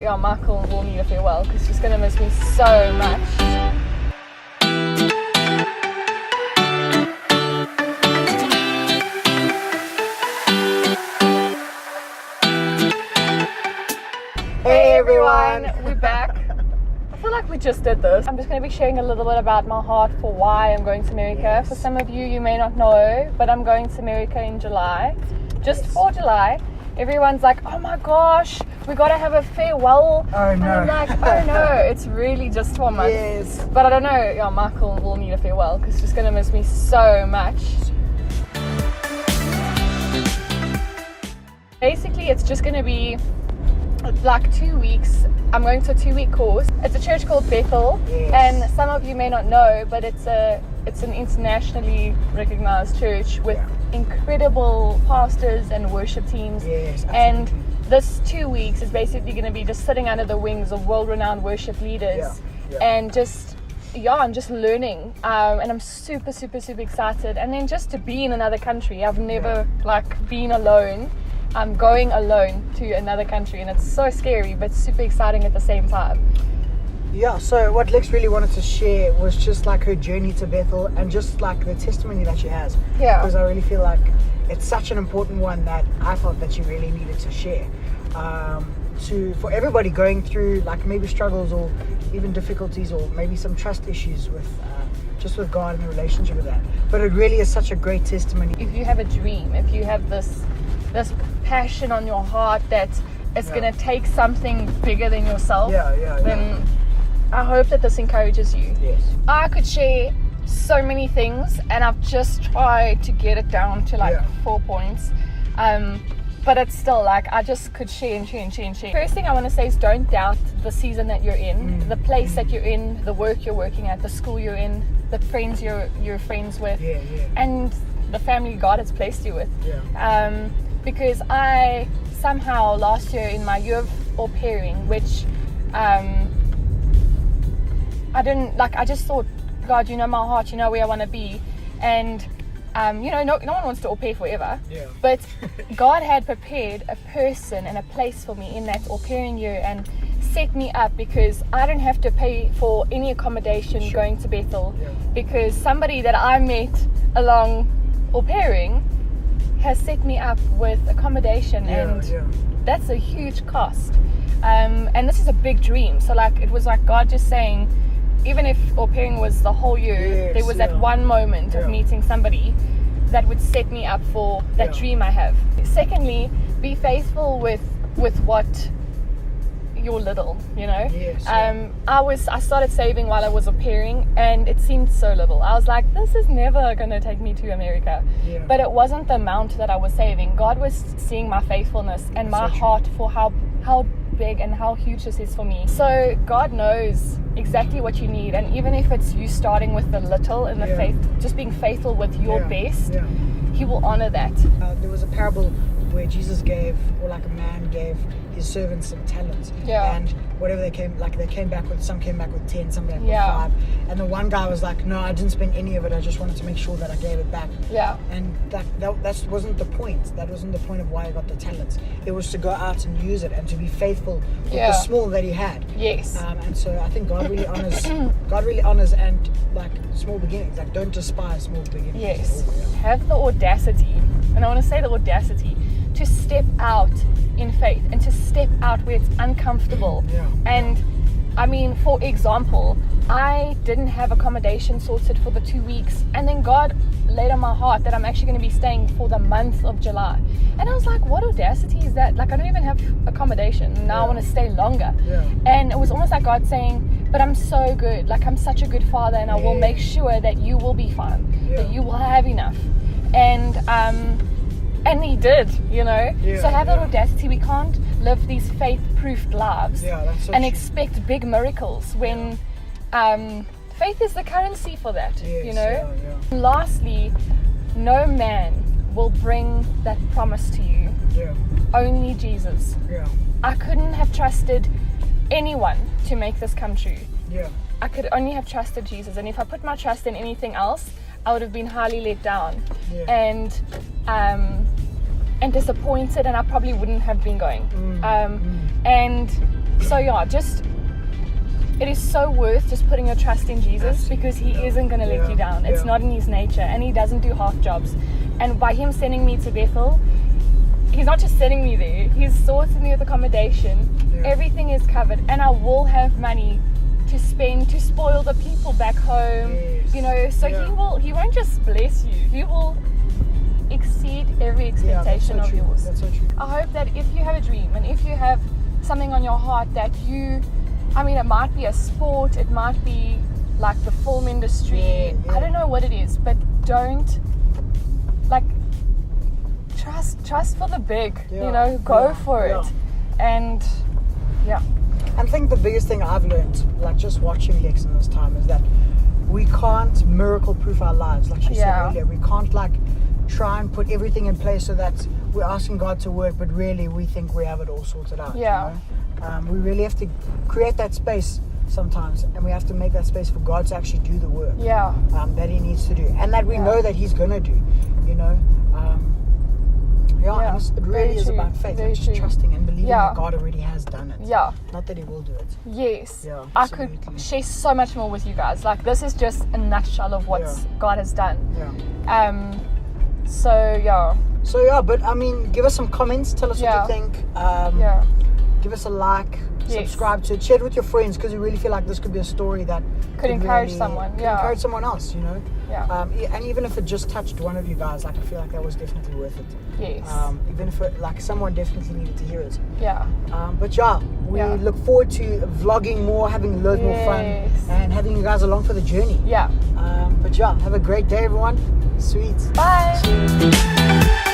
Yeah, Michael will need a farewell because she's going to miss me so much. Hey everyone, we're back. I feel like we just did this. I'm just going to be sharing a little bit about my heart for why I'm going to America. Yes. For some of you, you may not know, but I'm going to America in July. Just for July. Everyone's like, oh my gosh, we got to have a farewell. Oh no. And I'm like, oh no, it's really just 4 months. Yes. But I don't know, yeah, Michael will need a farewell because she's going to miss me so much. Basically, it's just going to be like 2 weeks. I'm going to a 2-week course. It's a church called Bethel. Yes. And some of you may not know, but it's an internationally recognized church with incredible pastors and worship teams. Yes, and this 2 weeks is basically going to be just sitting under the wings of world-renowned worship leaders and just I'm just learning, and I'm super excited. And then just to be in another country. I've never been alone. I'm going alone to another country, and it's so scary but super exciting at the same time. Yeah, so what Lex really wanted to share was just like her journey to Bethel and just like the testimony that she has. Yeah. Because I really feel like it's such an important one that I felt that she really needed to share. For everybody going through like maybe struggles or even difficulties or maybe some trust issues with just with God and the relationship with that. But it really is such a great testimony. If you have a dream, if you have this passion on your heart that it's going to take something bigger than yourself, then I hope that this encourages you. Yes. I could share so many things, and I've just tried to get it down to 4 points. But it's still I just could share. First thing I want to say is don't doubt the season that you're in, the place that you're in, the work you're working at, the school you're in, the friends you're friends with, and the family God has placed you with. Because I somehow last year in my year of au pairing, which I didn't I just thought, God, you know my heart, you know where I want to be, and no one wants to au pair forever. But God had prepared a person and a place for me in that au pairing year and set me up, because I don't have to pay for any accommodation going to Bethel, because somebody that I met along au pairing has set me up with accommodation, and that's a huge cost. And this is a big dream. So it was God just saying, even if au pairing was the whole year, there was that one moment of meeting somebody that would set me up for that dream I have. Secondly, be faithful with what you're little, I started saving while I was au pairing, and it seemed so little. I was like, this is never going to take me to America. But it wasn't the amount that I was saving. God was seeing my faithfulness and my heart for how big and how huge this is for me. So God knows exactly what you need, and even if it's you starting with the little in the faith, just being faithful with your best, He will honor that. There was a parable where Jesus gave, or a man gave his servants some talents, and whatever they came back with, some came back with 10, some came back with 5, and the one guy was like, no, I didn't spend any of it, I just wanted to make sure that I gave it back. And that wasn't the point. That wasn't the point of why he got the talents. It was to go out and use it and to be faithful with the small that he had. And so I think God really honors and small beginnings. Don't despise small beginnings. Have the audacity, and I want to say the audacity, to step out in faith and to step out where it's uncomfortable. And I mean, for example, I didn't have accommodation sorted for the 2 weeks, and then God laid on my heart that I'm actually going to be staying for the month of July. And I was like, what audacity is that? I don't even have accommodation, and now I want to stay longer. And it was almost like God saying, but I'm so good, I'm such a good father, and I will make sure that you will be fine, that you will have enough. And He did, so have that audacity. We can't live these faith-proofed lives and expect big miracles when faith is the currency for that, Lastly, no man will bring that promise to you. Only Jesus. I couldn't have trusted anyone to make this come true. I could only have trusted Jesus, and if I put my trust in anything else, I would have been highly let down and disappointed, and I probably wouldn't have been going. And So yeah, just it is so worth just putting your trust in Jesus, because he isn't going to let you down. It's not in his nature, and he doesn't do half jobs. And by him sending me to Bethel, he's not just sending me there, he's sorted me with accommodation. Everything is covered, and I will have money to spend to spoil the people back home. You know, so he won't just bless you, he will exceed every expectation of yours. That's so true. I hope that if you have a dream, and if you have something on your heart that it might be a sport, it might be like the film industry, I don't know what it is, but don't trust for the big, go for it. And I think the biggest thing I've learned, like just watching Lex in this time, is that we can't miracle proof our lives, like she said earlier. We can't try and put everything in place so that we're asking God to work, but really we think we have it all sorted out. We really have to create that space sometimes, and we have to make that space for God to actually do the work that he needs to do, and that we know that he's gonna do, it really is about faith, and just trusting and believing that God already has done it, not that he will do it. I could share so much more with you guys. Like, this is just a nutshell of what God has done. But I mean, give us some comments, tell us what you think. Give us a like, subscribe to it, share it with your friends, because we really feel like this could be a story that could encourage someone. Encourage someone else, and even if it just touched one of you guys, I feel like that was definitely worth it. Even if someone definitely needed to hear it. But we look forward to vlogging more, having loads more fun, and having you guys along for the journey. But have a great day, everyone. Sweet. Bye.